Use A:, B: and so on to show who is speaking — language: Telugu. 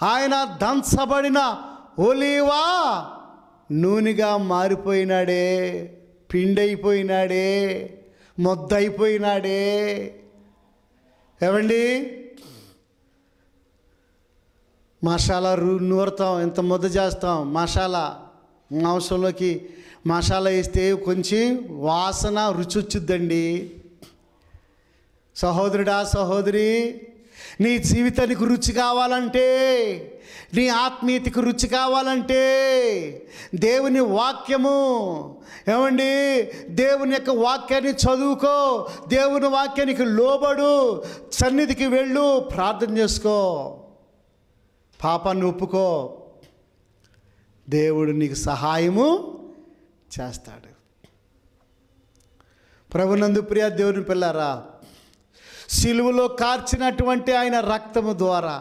A: ఆయన దంచబడిన ఒలీవా నూనెగా మారిపోయినాడే, పిండైపోయినాడే, మొద్దయిపోయినాడే. ఏమండి, మసాలా నూరుతాం, ఎంత ముద్ద చేస్తాం. మసాలా మాంసంలోకి మసాలా వేస్తే కొంచెం వాసన రుచి వచ్చుద్దండి. సహోదరుడా, సహోదరి, నీ జీవితానికి రుచి కావాలంటే, నీ ఆత్మీయతకు రుచి కావాలంటే దేవుని వాక్యము, ఏమండి, దేవుని యొక్క వాక్యాన్ని చదువుకో, దేవుని వాక్యానికి లోబడు, సన్నిధికి వెళ్ళు, ప్రార్థన చేసుకో, పాపాన్ని ఒప్పుకో, దేవుడు నీకు సహాయము చేస్తాడు. ప్రభునందు ప్రియ దేవుని పిల్లారా, సిలువలో కార్చినటువంటి ఆయన రక్తము ద్వారా